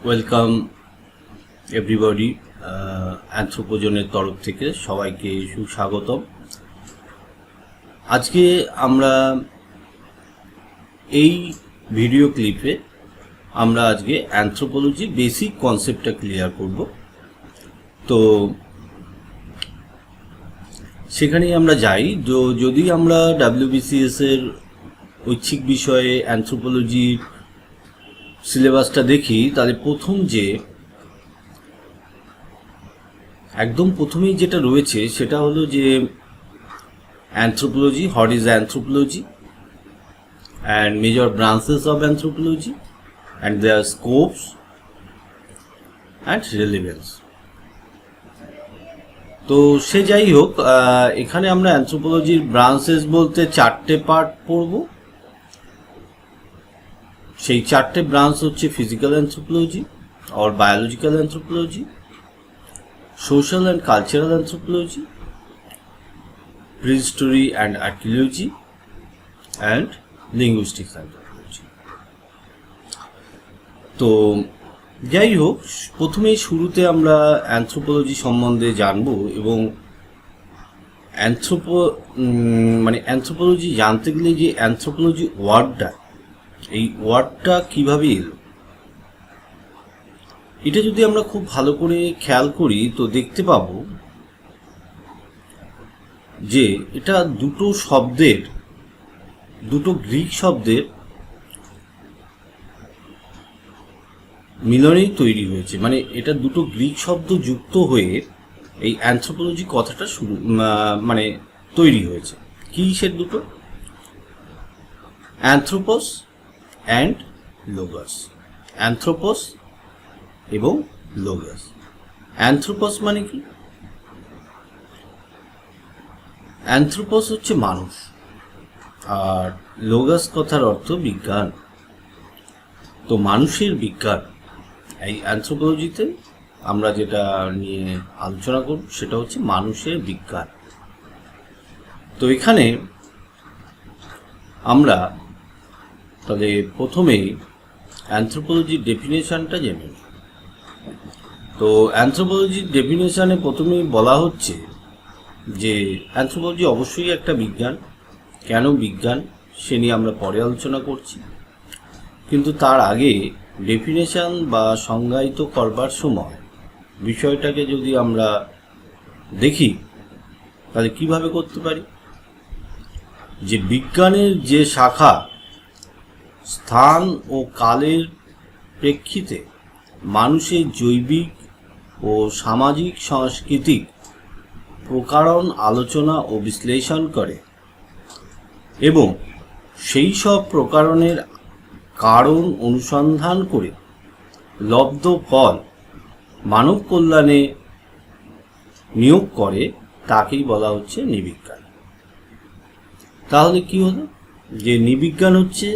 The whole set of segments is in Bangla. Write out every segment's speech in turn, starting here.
ওয়েলকাম এভরিবডি অ্যানথ্রোপোজনের তরফ থেকে সবাইকে সুস্বাগতম। আজকে আমরা এই ভিডিও ক্লিপে আজকে অ্যানথ্রোপোলজি বেসিক কনসেপ্টটা ক্লিয়ার করব। তো সেখানেই আমরা যাই। যদি আমরা WBCS এর ঐচ্ছিক বিষয়ে অ্যানথ্রোপোলজির সিলেবাসটা দেখি, তাহলে একদম প্রথমেই যেটা রয়েছে সেটা হলো যে anthropology, what is anthropology and major branches of anthropology and their scopes and relevance. তো সে যাই হোক, এখানে আমরা অ্যানথ্রোপোলজির ব্রাঞ্চেস বলতে 4টে পার্ট পড়ব। সেই 4টে ব্রাঞ্চ হচ্ছে physical anthropology or biological anthropology, social and cultural anthropology, prehistory and archaeology and linguistics anthropology. তো যাই হোক, প্রথমেই শুরুতে আমরা অ্যানথ্রোপোলজি সম্বন্ধে জানব এবং অ্যানথ্রোপোলজি জানতে গেলে যে অ্যানথ্রোপোলজি ওয়ার্ডটা, এই ওয়ার্ডটা কিভাবে এলো, এটা যদি আমরা খুব ভালো করে খেয়াল করি তো দেখতে পাবো যে এটা দুটো গ্রিক শব্দের মিলনেই তৈরি হয়েছে। মানে এটা দুটো গ্রিক শব্দ যুক্ত হয়ে এই অ্যানথ্রোপোলজি কথাটা তৈরি হয়েছে। কি সে দুটো? অ্যানথ্রোপোস অ্যান্ড লোগাস। অ্যানথ্রোপোস এবং লোগাস। অ্যানথ্রোপোস মানে কি? অ্যানথ্রোপোস হচ্ছে মানুষ, আর লোগাস কথার অর্থ বিজ্ঞান। তো মানুষের বিজ্ঞান, এই অ্যানথ্রোপোলজিতে আমরা যেটা নিয়ে আলোচনা করব সেটা হচ্ছে মানুষের বিজ্ঞান। তো এখানে আমরা তাহলে প্রথমেই অ্যানথ্রোপোলজির ডেফিনেশনটা জেনে নিই। তো অ্যানথ্রোপোলজির ডেফিনেশনে প্রথমেই বলা হচ্ছে যে অ্যানথ্রোপোলজি অবশ্যই একটা বিজ্ঞান। কেন বিজ্ঞান সে নিয়ে আমরা পরে আলোচনা করছি, কিন্তু তার আগে ডেফিনেশন বা সংজ্ঞায়িত করবার সময় বিষয়টাকে যদি আমরা দেখি তাহলে কিভাবে করতে পারি। যে বিজ্ঞানের যে শাখা স্থান ও কালের প্রেক্ষিতে মানুষের জৈবিক ও সামাজিক সাংস্কৃতিক প্রকারণ আলোচনা ও বিশ্লেষণ করে এবং সেই সব প্রকারণের কারণ অনুসন্ধান করে লব্ধ ফল মানব কল্যাণে নিয়োগ করে, তাকেই বলা হচ্ছে নৃবিজ্ঞান। তাহলে কি হলো? যে নৃবিজ্ঞান হচ্ছে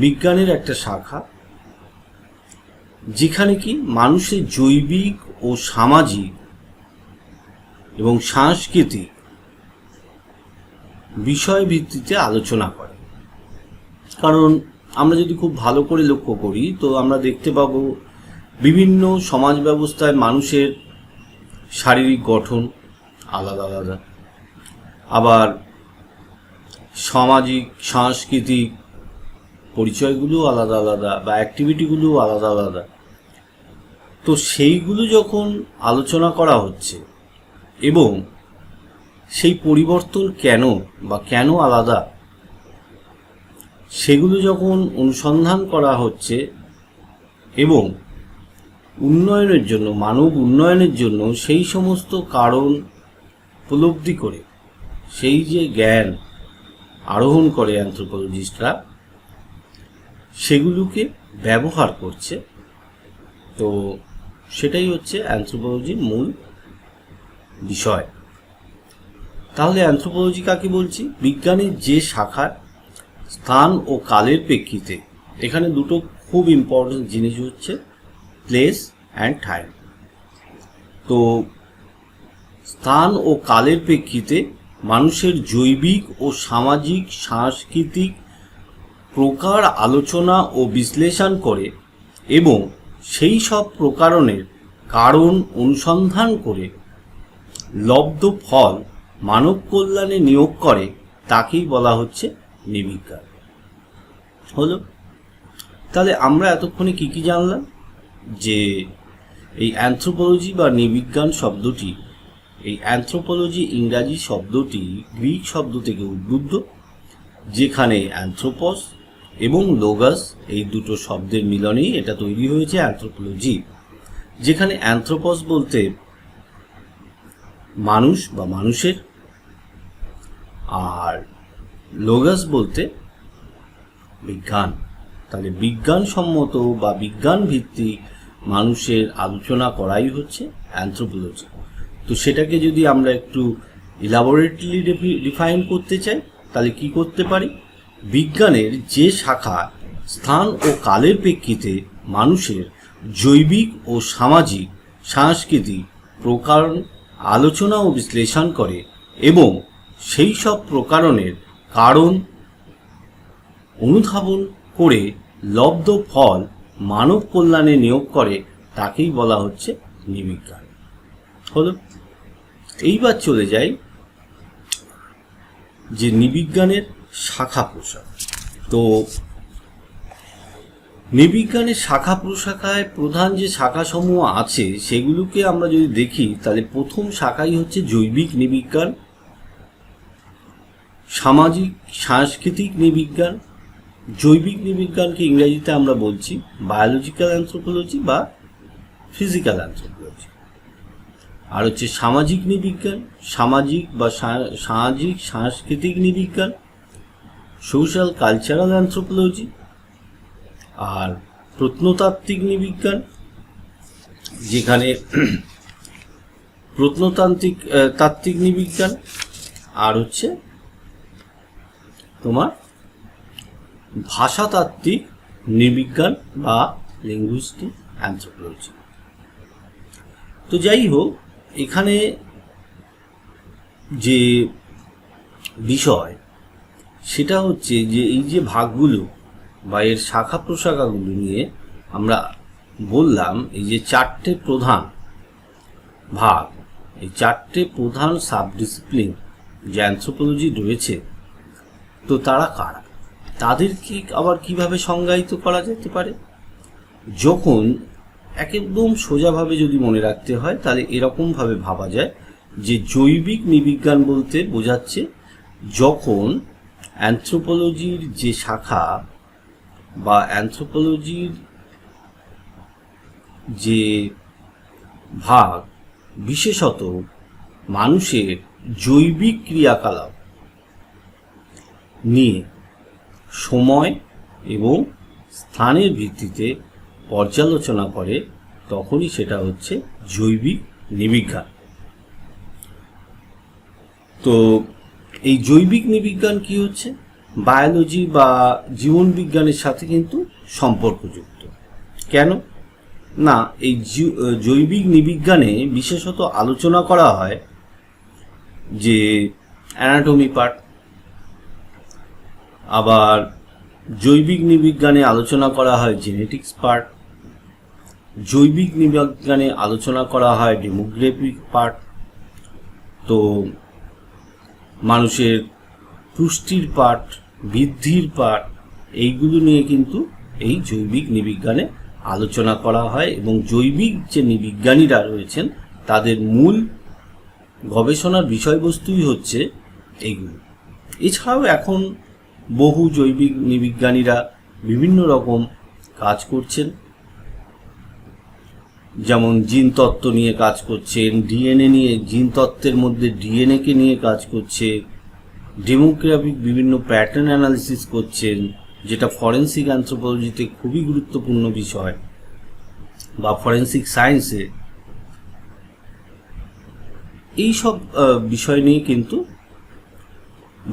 বিজ্ঞানের একটা শাখা, যেখানে কি মানুষের জৈবিক ও সামাজিক এবং সাংস্কৃতিক বিষয় ভিত্তিতে আলোচনা করে। কারণ আমরা যদি খুব ভালো করে লক্ষ্য করি তো আমরা দেখতে পাবো বিভিন্ন সমাজ ব্যবস্থায় মানুষের শারীরিক গঠন আলাদা আলাদা, আবার সামাজিক সাংস্কৃতিক পরিচয়গুলো আলাদা আলাদা বা অ্যাক্টিভিটিগুলো আলাদা আলাদা। তো সেইগুলো যখন আলোচনা করা হচ্ছে এবং সেই পরিবর্তন কেন আলাদা, সেগুলো যখন অনুসন্ধান করা হচ্ছে এবং উন্নয়নের জন্য, মানব উন্নয়নের জন্য সেই সমস্ত কারণ উপলব্ধি করে সেই যে জ্ঞান আরোহণ করে অ্যানথ্রোপোলজিস্টরা, সেগুলোকে ব্যবহার করছে। তো সেটাই হচ্ছে অ্যানথ্রোপোলজির মূল বিষয়। তাহলে অ্যানথ্রোপোলজি কাকে বলছি? বিজ্ঞানের যে শাখার স্থান ও কালের প্রেক্ষিতে, এখানে দুটো খুব ইম্পর্টেন্ট জিনিস হচ্ছে প্লেস অ্যান্ড টাইম। তো স্থান ও কালের প্রেক্ষিতে মানুষের জৈবিক ও সামাজিক সাংস্কৃতিক প্রকার আলোচনা ও বিশ্লেষণ করে এবং সেই সব প্রকারণের কারণ অনুসন্ধান করে লব্ধ ফল মানব কল্যাণে নিয়োগ করে তাকেই বলা হচ্ছে নৃবিজ্ঞান। হলো? তাহলে আমরা এতক্ষণে কি কি জানলাম? যে এই অ্যানথ্রোপোলজি বা নৃবিজ্ঞান শব্দটি, এই অ্যানথ্রোপোলজি ইংরাজি শব্দটি গ্রিক শব্দ থেকে উদ্বুদ্ধ, যেখানে অ্যানথ্রোপস এবং লোগাস এই দুটো শব্দের মিলনেই এটা তৈরি হয়েছে অ্যানথ্রোপোলজি। যেখানে অ্যানথ্রোপস বলতে মানুষ বা মানুষের, আর লোগাস বলতে বিজ্ঞান। তাহলে বিজ্ঞানসম্মত বা বিজ্ঞান ভিত্তিক মানুষের আলোচনা করাই হচ্ছে অ্যানথ্রোপোলজি। তো সেটাকে যদি আমরা একটু ইলাবোরেটলি ডিফাইন করতে চাই, তাহলে কি করতে পারি? বিজ্ঞানের যে শাখা স্থান ও কালের প্রেক্ষিতে মানুষের জৈবিক ও সামাজিক সাংস্কৃতিক প্রকরণ আলোচনা ও বিশ্লেষণ করে এবং সেই সব প্রকরণের কারণ অনুধাবন করে লব্ধ ফল মানব কল্যাণে নিয়োগ করে তাকেই বলা হচ্ছে নৃবিজ্ঞান। হলো? এইবার চলে যাই যে নৃবিজ্ঞানের শাখা প্রশাখা। তো নৃবিজ্ঞানের শাখা প্রশাখায় প্রধান যে শাখাসমূহ আছে সেগুলোকে আমরা যদি দেখি, তাহলে প্রথম শাখাই হচ্ছে জৈবিক নৃবিজ্ঞান, সামাজিক সাংস্কৃতিক নৃবিজ্ঞান। জৈবিক নৃবিজ্ঞানকে ইংরেজিতে আমরা বলছি বায়োলজিক্যাল অ্যানথ্রোপোলজি বা ফিজিক্যাল অ্যানথ্রোপোলজি। আর হচ্ছে সামাজিক নৃবিজ্ঞান, সামাজিক বা সামাজিক সাংস্কৃতিক নৃবিজ্ঞান, সোশ্যাল কালচারাল অ্যানথ্রোপোলজি। আর প্রত্নতাত্ত্বিক নৃবিজ্ঞান, যেখানে প্রত্নতাত্ত্বিক নৃবিজ্ঞান। আর হচ্ছে তোমার ভাষাতাত্ত্বিক নৃবিজ্ঞান বা লিঙ্গুইস্টিক অ্যানথ্রোপোলজি। তো যাই হোক, এখানে যে বিষয় সেটা হচ্ছে যে এই যে ভাগগুলো বা এর শাখা প্রশাখাগুলো নিয়ে আমরা বললাম, এই যে চারটে প্রধান ভাগ, এই চারটে প্রধান সাবডিসিপ্লিন যে অ্যানথ্রোপোলজি রয়েছে, তো তারা কারা? তাদেরকে আবার কিভাবে সংজ্ঞায়িত করা যেতে পারে? যখন একদম সোজাভাবে যদি মনে রাখতে হয়, তাহলে এরকমভাবে ভাবা যায় যে জৈবিক নৃবিজ্ঞান বলতে বোঝাচ্ছে যখন অ্যানথ্রোপোলজির যে শাখা বা অ্যানথ্রোপোলজির যে ভাগ বিশেষত মানুষের জৈবিক ক্রিয়াকলাপ নিয়ে সময় এবং স্থানের ভিত্তিতে পর্যালোচনা করে, তখনই সেটা হচ্ছে জৈবিক নৃবিজ্ঞান। তো এই জৈবিক নৃবিজ্ঞান কি হচ্ছে? বায়োলজি বা জীবন বিজ্ঞানের সাথে কিন্তু সম্পর্কযুক্ত। কেন না, এই জৈবিক নৃবিজ্ঞানে বিশেষত আলোচনা করা হয় যে অ্যানাটমি পার্ট, আবার জৈবিক নৃবিজ্ঞানে আলোচনা করা হয় জেনেটিক্স পার্ট, জৈবিক নৃবিজ্ঞানে আলোচনা করা হয় ডেমোগ্রাফিক পার্ট। তো মানুষের পুষ্টির পার্ট, বৃদ্ধির পার্ট, এইগুলো নিয়ে কিন্তু এই জৈবিক নৃবিজ্ঞানে আলোচনা করা হয় এবং জৈবিক যে নৃবিজ্ঞানীরা রয়েছেন তাদের মূল গবেষণার বিষয়বস্তুই হচ্ছে এইগুলো। এছাড়াও এখন বহু জৈবিক নৃবিজ্ঞানীরা বিভিন্ন রকম কাজ করছেন, যেমন জিন তত্ত্ব নিয়ে কাজ করছেন, ডিএনএ নিয়ে, জিন তত্ত্বের মধ্যে ডিএনএকে নিয়ে কাজ করছে, ডেমোগ্রাফিক বিভিন্ন প্যাটার্ন অ্যানালিসিস করছেন, যেটা ফরেন্সিক অ্যানথ্রোপোলজিতে খুবই গুরুত্বপূর্ণ বিষয় বা ফরেন্সিক সায়েন্সে। এই সব বিষয় নিয়ে কিন্তু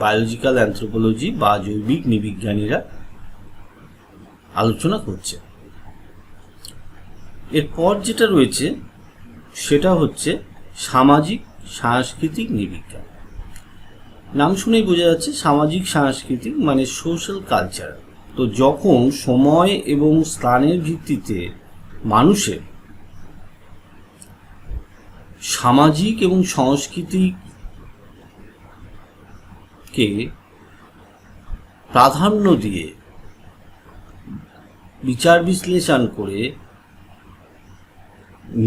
বায়োলজিক্যাল অ্যানথ্রোপোলজি বা জৈবিক নৃবিজ্ঞানীরা আলোচনা করছে। এরপর যেটা রয়েছে সেটা হচ্ছে সামাজিক সাংস্কৃতিক নৃবিজ্ঞান। নাম শুনেই বোঝা যাচ্ছে সামাজিক সাংস্কৃতিক মানে সোশ্যাল কালচার। তো যখন সময় এবং স্থানের ভিত্তিতে মানুষের সামাজিক এবং সংস্কৃতিকে প্রাধান্য দিয়ে বিচার বিশ্লেষণ করে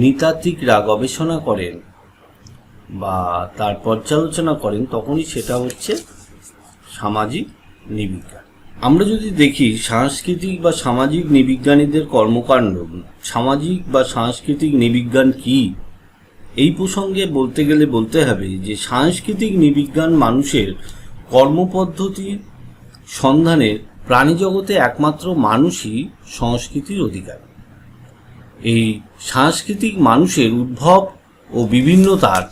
নৃতাত্ত্বিকরা গবেষণা করেন বা তার পর্যালোচনা করেন, তখনই সেটা হচ্ছে সামাজিক নৃবিজ্ঞান। আমরা যদি দেখি সাংস্কৃতিক বা সামাজিক নৃবিজ্ঞানীদের কর্মকাণ্ড, সামাজিক বা সাংস্কৃতিক নৃবিজ্ঞান কি, এই প্রসঙ্গে বলতে গেলে বলতে হবে যে সাংস্কৃতিক নৃবিজ্ঞান মানুষের কর্মপদ্ধতির সন্ধানের প্রাণীজগতে একমাত্র মানুষই সংস্কৃতির অধিকার। এই সাংস্কৃতিক মানুষের উদ্ভব ও বিভিন্নতার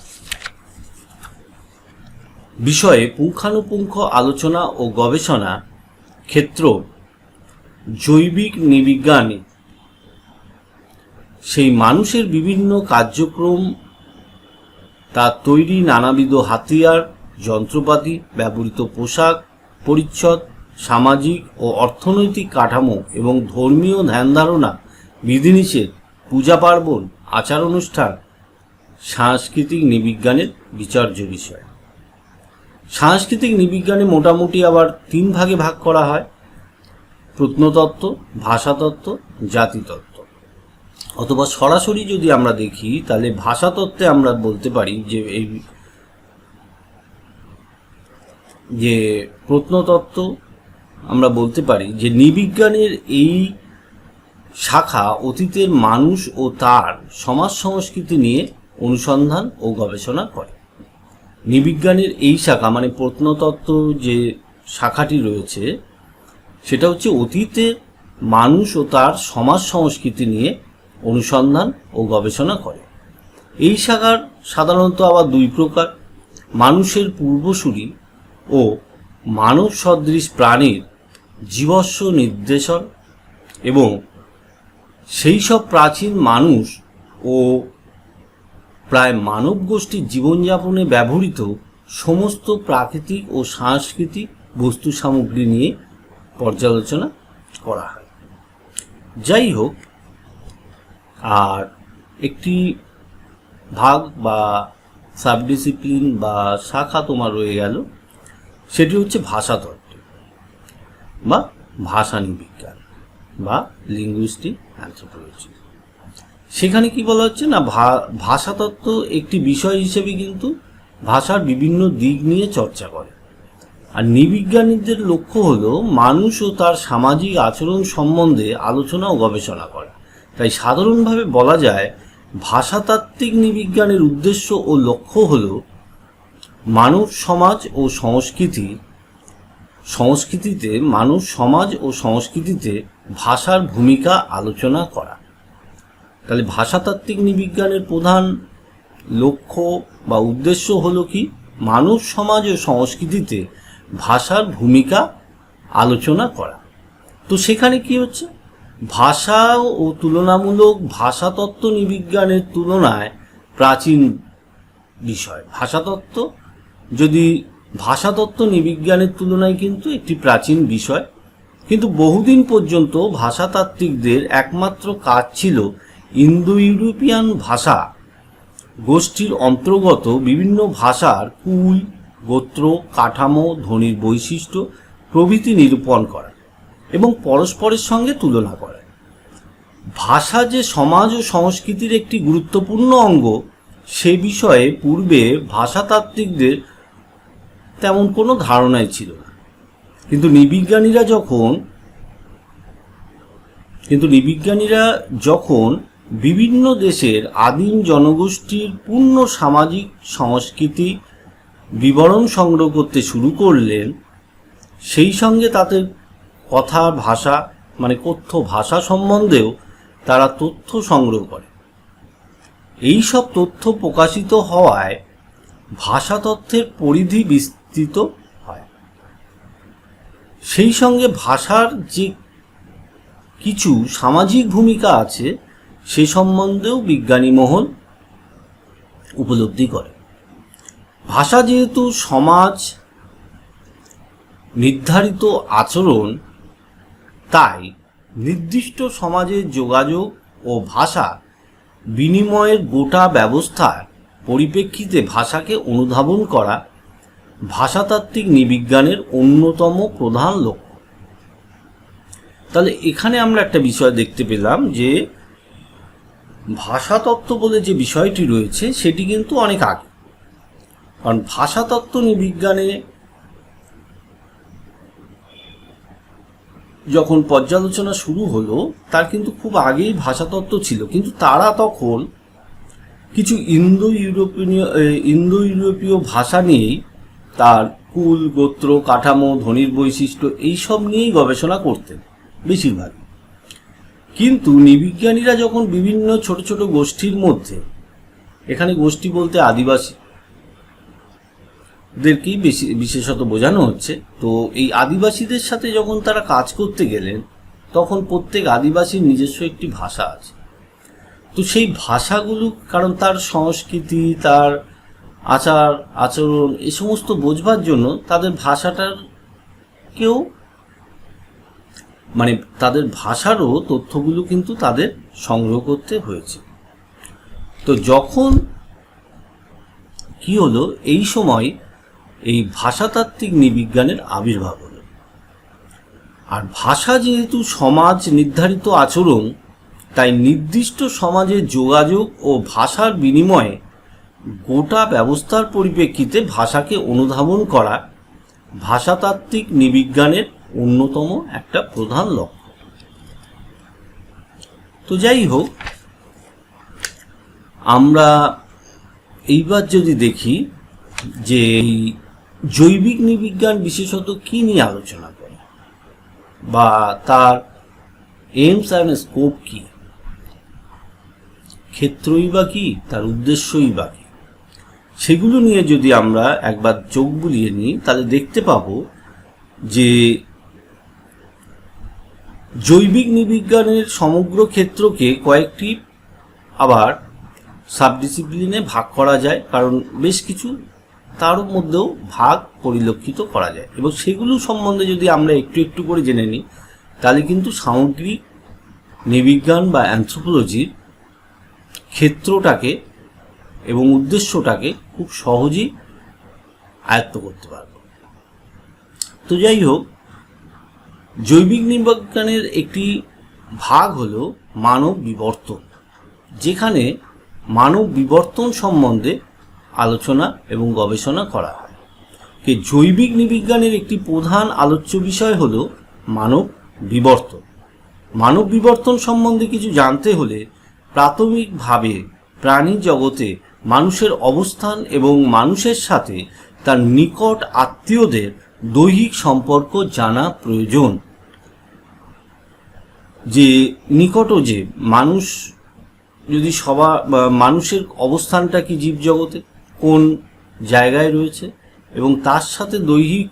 বিষয়ে পুঙ্খানুপুঙ্খ আলোচনা ও গবেষণা ক্ষেত্র জৈবিক নৃবিজ্ঞানে সেই মানুষের বিভিন্ন কার্যক্রম, তার তৈরি নানাবিধ হাতিয়ার, যন্ত্রপাতি, ব্যবহৃত পোশাক পরিচ্ছদ, সামাজিক ও অর্থনৈতিক কাঠামো এবং ধর্মীয় ধ্যানধারণা, বিধিনিষেধ, পূজা পার্বণ, আচার অনুষ্ঠান সাংস্কৃতিক নৃবিজ্ঞানের বিচার্য বিষয়। সাংস্কৃতিক নৃবিজ্ঞানে মোটামুটি আবার 3 ভাগে ভাগ করা হয়: প্রত্নতত্ত্ব, ভাষাতত্ত্ব, জাতিতত্ত্ব। অথবা সরাসরি যদি আমরা দেখি তাহলে ভাষাতত্ত্বে আমরা বলতে পারি যে প্রত্নতত্ত্ব আমরা বলতে পারি যে নৃবিজ্ঞানের এই শাখা অতীতের মানুষ ও তার সমাজ সংস্কৃতি নিয়ে অনুসন্ধান ও গবেষণা করে। নৃবিজ্ঞানের এই শাখা মানে প্রত্নতত্ত্ব যে শাখাটি রয়েছে সেটা হচ্ছে অতীতের মানুষ ও তার সমাজ সংস্কৃতি নিয়ে অনুসন্ধান ও গবেষণা করে। এই শাখার সাধারণত আবার 2 প্রকার: মানুষের পূর্বসূরি ও মানব সদৃশ প্রাণীর জীবস্ব নির্দেশন, এবং সেই সব প্রাচীন মানুষ ও প্রায় মানব গোষ্ঠীর জীবনযাপনে ব্যবহৃত সমস্ত প্রাকৃতিক ও সাংস্কৃতিক বস্তু সামগ্রী নিয়ে পর্যালোচনা করা হয়। যাই হোক, আর একটি ভাগ বা সাবডিসিপ্লিন বা শাখা তোমার রয়ে গেল, সেটি হচ্ছে ভাষাতত্ত্ব বা ভাষা নৃবিজ্ঞান বা লিঙ্গুইস্টিক অ্যানথ্রোপোলজি। সেখানে কি বলা হচ্ছে না, ভাষাতত্ত্ব একটি বিষয় হিসেবে কিন্তু ভাষার বিভিন্ন দিক নিয়ে চর্চা করে। আর নৃবিজ্ঞানীদের লক্ষ্য হলো মানুষ ও তার সামাজিক আচরণ সম্বন্ধে আলোচনা ও গবেষণা করা। তাই সাধারণভাবে বলা যায় ভাষাতাত্ত্বিক নৃবিজ্ঞানের উদ্দেশ্য ও লক্ষ্য হলো মানব সমাজ ও সংস্কৃতিতে মানব সমাজ ও সংস্কৃতিতে ভাষার ভূমিকা আলোচনা করা। তাহলে ভাষাতাত্ত্বিক নৃবিজ্ঞানের প্রধান লক্ষ্য বা উদ্দেশ্য হলো কি, মানব সমাজ ও সংস্কৃতিতে ভাষার ভূমিকা আলোচনা করা। তো সেখানে কি হচ্ছে, ভাষা ও তুলনামূলক ভাষাতত্ত্ব নৃবিজ্ঞানের তুলনায় প্রাচীন বিষয়। ভাষাতত্ত্ব নৃবিজ্ঞানের তুলনায় কিন্তু একটি প্রাচীন বিষয়, কিন্তু বহুদিন পর্যন্ত ভাষাতাত্ত্বিকদের একমাত্র কাজ ছিল ইন্দো ইউরোপিয়ান ভাষা গোষ্ঠীর অন্তর্গত বিভিন্ন ভাষার কুল, গোত্র, কাঠামো, ধ্বনির বৈশিষ্ট্য প্রভৃতি নিরূপণ করা এবং পরস্পরের সঙ্গে তুলনা করা। ভাষা যে সমাজ ও সংস্কৃতির একটি গুরুত্বপূর্ণ অঙ্গ, সে বিষয়ে পূর্বে ভাষাতাত্ত্বিকদের তেমন কোনো ধারণাই ছিল না। কিন্তু নৃবিজ্ঞানীরা যখন বিভিন্ন দেশের আদিম জনগোষ্ঠীর পূর্ণ সামাজিক সংস্কৃতি বিবরণ সংগ্রহ করতে শুরু করলেন, সেই সঙ্গে তাদের কথার ভাষা মানে কথ্য ভাষা সম্বন্ধেও তারা তথ্য সংগ্রহ করে। এই সব তথ্য প্রকাশিত হওয়ায় ভাষাতত্ত্বের পরিধি বিস্তৃত হয়। সেই সঙ্গে ভাষার যে কিছু সামাজিক ভূমিকা আছে সে সম্বন্ধেও বিজ্ঞানী মহল উপলব্ধি করে। ভাষা যেহেতু সমাজ নির্ধারিত আচরণ, তাই নির্দিষ্ট সমাজের যোগাযোগ ও ও ভাষা বিনিময়ের গোটা ব্যবস্থার পরিপ্রেক্ষিতে ভাষাকে অনুধাবন করা ভাষাতাত্ত্বিক নৃবিজ্ঞানের অন্যতম প্রধান লক্ষ্য। তাহলে এখানে আমরা একটা বিষয় দেখতে পেলাম যে ভাষাতত্ত্ব বলে যে বিষয়টি রয়েছে সেটি কিন্তু অনেক আগে, কারণ ভাষাতত্ত্ব নৃবিজ্ঞানে যখন পর্যালোচনা শুরু হলো তার কিন্তু খুব আগেই ভাষাতত্ত্ব ছিল, কিন্তু তারা তখন কিছু ইন্দো ইউরোপীয় ভাষা নিয়েই তার কুল, গোত্র, কাঠামো, ধ্বনির বৈশিষ্ট্য এইসব নিয়েই গবেষণা করতেন বেশিরভাগ। কিন্তু নৃবিজ্ঞানীরা যখন বিভিন্ন ছোট ছোট গোষ্ঠীর মধ্যে, এখানে গোষ্ঠী বলতে আদিবাসীদেরকেই বিশেষত বোঝানো হচ্ছে, তো এই আদিবাসীদের সাথে যখন তারা কাজ করতে গেলেন তখন প্রত্যেক আদিবাসীর নিজস্ব একটি ভাষা আছে। তো সেই ভাষাগুলো, কারণ তার সংস্কৃতি, তার আচার আচরণ এ সমস্ত বোঝবার জন্য তাদের ভাষাটাকেও তাদের ভাষারও তথ্যগুলো কিন্তু তাদের সংগ্রহ করতে হয়েছে। তো যখন কি হলো, এই সময় এই ভাষাতাত্ত্বিক নৃবিজ্ঞানের আবির্ভাব হলো। আর ভাষা যেহেতু সমাজ নির্ধারিত আচরণ, তাই নির্দিষ্ট সমাজের যোগাযোগ ও ভাষার বিনিময়ে গোটা ব্যবস্থার পরিপ্রেক্ষিতে ভাষাকে অনুধাবন করা ভাষাতাত্ত্বিক নৃবিজ্ঞানের অন্যতম একটা প্রধান লক্ষ্য। তো যাই হোক, আমরা এইবার যদি দেখি যে জৈবিক নৃবিজ্ঞান বিশেষত কি নিয়ে আলোচনা করে বা তার এইমস অ্যান্ড স্কোপ কি, ক্ষেত্রই বা কি, তার উদ্দেশ্যই বা কি, সেগুলো নিয়ে যদি আমরা একবার চোখ বুলিয়ে নিই তাহলে দেখতে পাবো যে জৈবিক নৃবিজ্ঞানের সমগ্র ক্ষেত্রকে কয়েকটি আবার সাবডিসিপ্লিনে ভাগ করা যায়, কারণ বেশ কিছু তার মধ্যেও ভাগ পরিলক্ষিত করা যায়, এবং সেগুলো সম্বন্ধে যদি আমরা একটু একটু করে জেনে নিই তাহলে কিন্তু সামগ্রিক নৃবিজ্ঞান বা অ্যানথ্রোপোলজির ক্ষেত্রটাকে এবং উদ্দেশ্যটাকে খুব সহজেই আয়ত্ত করতে পারব। তো যাই হোক, জৈবিক নৃবিজ্ঞানের একটি ভাগ হলো মানব বিবর্তন, যেখানে মানব বিবর্তন সম্বন্ধে আলোচনা এবং গবেষণা করা হয়। জৈবিক নৃবিজ্ঞানের একটি প্রধান আলোচ্য বিষয় হলো মানব বিবর্তন। মানব বিবর্তন সম্বন্ধে কিছু জানতে হলে প্রাথমিকভাবে প্রাণী জগতে মানুষের অবস্থান এবং মানুষের সাথে তার নিকট আত্মীয়দের দৈহিক সম্পর্ক জানা প্রয়োজন। যে নিকটও যে মানুষ, যদি মানুষের অবস্থানটা কি জীবজগতে কোন জায়গায় রয়েছে, এবং তার সাথে দৈহিক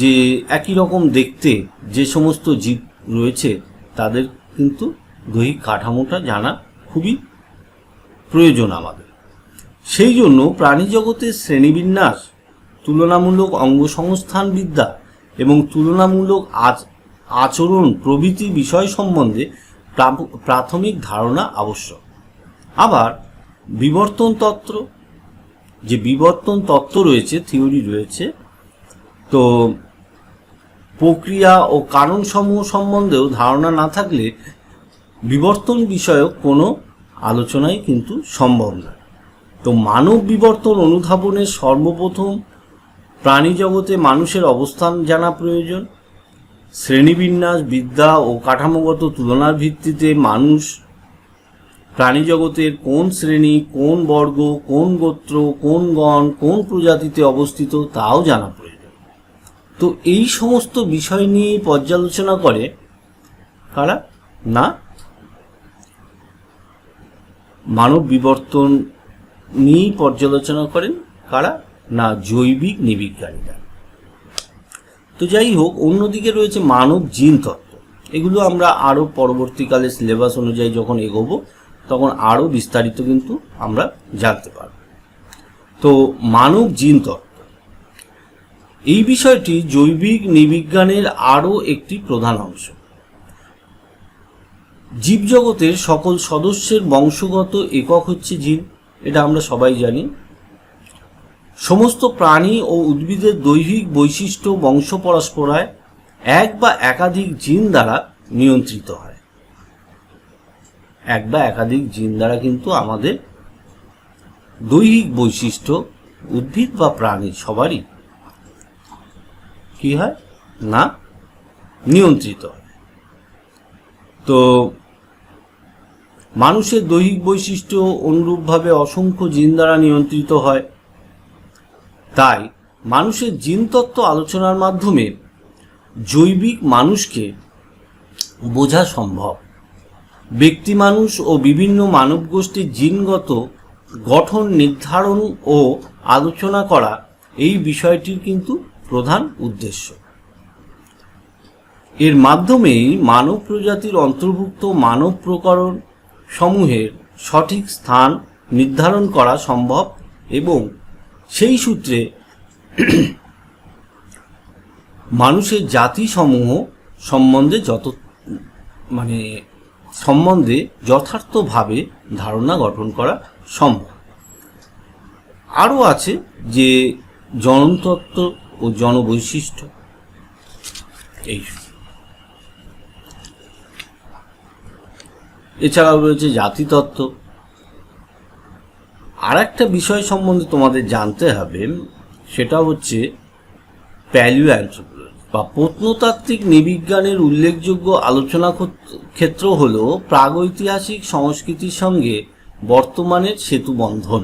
যে একই রকম দেখতে যে সমস্ত জীব রয়েছে তাদের কিন্তু দৈহিক কাঠামোটা জানা খুবই প্রয়োজন আমাদের। সেই জন্য প্রাণী জগতের শ্রেণীবিন্যাস, তুলনামূলক অঙ্গসংস্থান বিদ্যা এবং তুলনামূলক আচরণ প্রভৃতি বিষয় সম্বন্ধে প্রাথমিক ধারণা আবশ্যক। আবার বিবর্তন তত্ত্ব, যে বিবর্তন তত্ত্ব রয়েছে, থিওরি রয়েছে, তো প্রক্রিয়া ও কারণসমূহ সম্বন্ধেও ধারণা না থাকলে বিবর্তন বিষয়ক কোনো আলোচনাই কিন্তু সম্ভব নয়। তো মানব বিবর্তন অনুধাবনের সর্বপ্রথম প্রাণী জগতে মানুষের অবস্থান জানা প্রয়োজন। শ্রেণীবিন্যাস বিদ্যা ও কাঠামোগত তুলনার ভিত্তিতে মানুষ প্রাণী জগতের কোন শ্রেণী, কোন বর্গ, কোন গোত্র, কোন গণ, কোন প্রজাতিতে অবস্থিত তাও জানা প্রয়োজন। তো এই সমস্ত বিষয় নিয়ে পর্যালোচনা করে কারা না মানব বিবর্তন নিয়েই পর্যালোচনা করেন কারা না জৈবিক নৃবিজ্ঞানীরা। তো যাই হোক, অন্যদিকে রয়েছে মানব জিন তত্ত্ব। এগুলো আমরা আরও পরবর্তীকালে সিলেবাস অনুযায়ী যখন এগোবো তখন আরও বিস্তারিত কিন্তু আমরা জানতে পারব। তো মানব জিন তত্ত্ব, এই বিষয়টি জৈবিক নৃবিজ্ঞানের আরও একটি প্রধান অংশ। জীবজগতের সকল সদস্যের বংশগত একক হচ্ছে জিন, এটা আমরা সবাই জানি। সমস্ত প্রাণী ও উদ্ভিদের দৈহিক বৈশিষ্ট্য বংশ পরস্পরায় এক বা একাধিক জিন দ্বারা নিয়ন্ত্রিত হয়। এক বা একাধিক জিন দ্বারা কিন্তু আমাদের দৈহিক বৈশিষ্ট্য উদ্ভিদ বা প্রাণী সবারই কি হয় না নিয়ন্ত্রিত হয়। তো মানুষের দৈহিক বৈশিষ্ট্য অনুরূপভাবে অসংখ্য জিন দ্বারা নিয়ন্ত্রিত হয়। তাই মানুষের জিনতত্ত্ব আলোচনার মাধ্যমে জৈবিক মানুষকে বোঝা সম্ভব। ব্যক্তি মানুষ ও বিভিন্ন মানব গোষ্ঠীর জিনগত গঠন নির্ধারণ ও আলোচনা করা এই বিষয়টির কিন্তু প্রধান উদ্দেশ্য। এর মাধ্যমেই মানব প্রজাতির অন্তর্ভুক্ত মানব প্রকরণ সমূহের সঠিক স্থান নির্ধারণ করা সম্ভব এবং সেই সূত্রে মানুষের জাতি সমূহ সম্বন্ধে যথার্থভাবে ধারণা গঠন করা সম্ভব। আরও আছে যে জনতত্ত্ব ও জনবৈশিষ্ট্য, এই এছাড়াও রয়েছে জাতিতত্ত্ব। আর একটা বিষয় সম্বন্ধে তোমাদের জানতে হবে, সেটা হচ্ছে প্যালিও অ্যানথ্রোপোলজি বা প্রত্নতাত্ত্বিক নৃবিজ্ঞানের উল্লেখযোগ্য আলোচনা ক্ষেত্র হল প্রাগৈতিহাসিক সংস্কৃতির সঙ্গে বর্তমানের সেতুবন্ধন।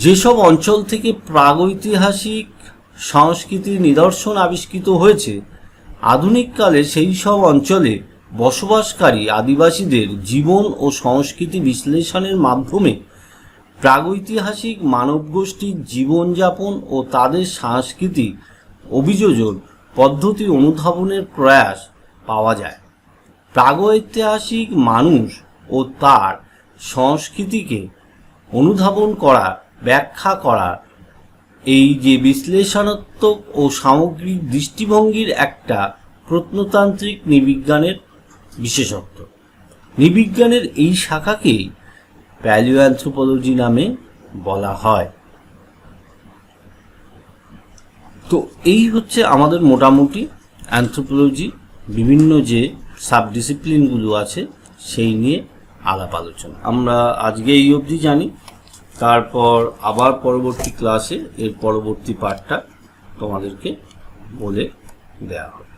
যেসব অঞ্চল থেকে প্রাগৈতিহাসিক সংস্কৃতির নিদর্শন আবিষ্কৃত হয়েছে, আধুনিককালে সেই সব অঞ্চলে বসবাসকারী আদিবাসীদের জীবন ও সংস্কৃতি বিশ্লেষণের মাধ্যমে প্রাগৈতিহাসিক মানবগোষ্ঠীর জীবনযাপন ও তাদের সাংস্কৃতিক অভিযোজন পদ্ধতি অনুধাবনের প্রয়াস পাওয়া যায়। প্রাগৈতিহাসিক মানুষ ও তার সংস্কৃতিকে অনুধাবন করা, ব্যাখ্যা করা এই যে বিশ্লেষণাত্মক ও সামগ্রিক দৃষ্টিভঙ্গির একটা প্রত্নতান্ত্রিক নৃবিজ্ঞানের বিশেষত্ব। নৃবিজ্ঞানের এই শাখাকেই প্যালিও অ্যানথ্রোপোলজি নামে বলা হয়। তো এই হচ্ছে আমাদের মোটামুটি অ্যানথ্রোপোলজি বিভিন্ন যে সাবডিসিপ্লিনগুলো আছে সেই নিয়ে আলাপ আলোচনা। আমরা আজকে এই অবধি জানি, তারপর আবার পরবর্তী ক্লাসে এর পরবর্তী পার্টটা তোমাদেরকে বলে দেওয়া হবে।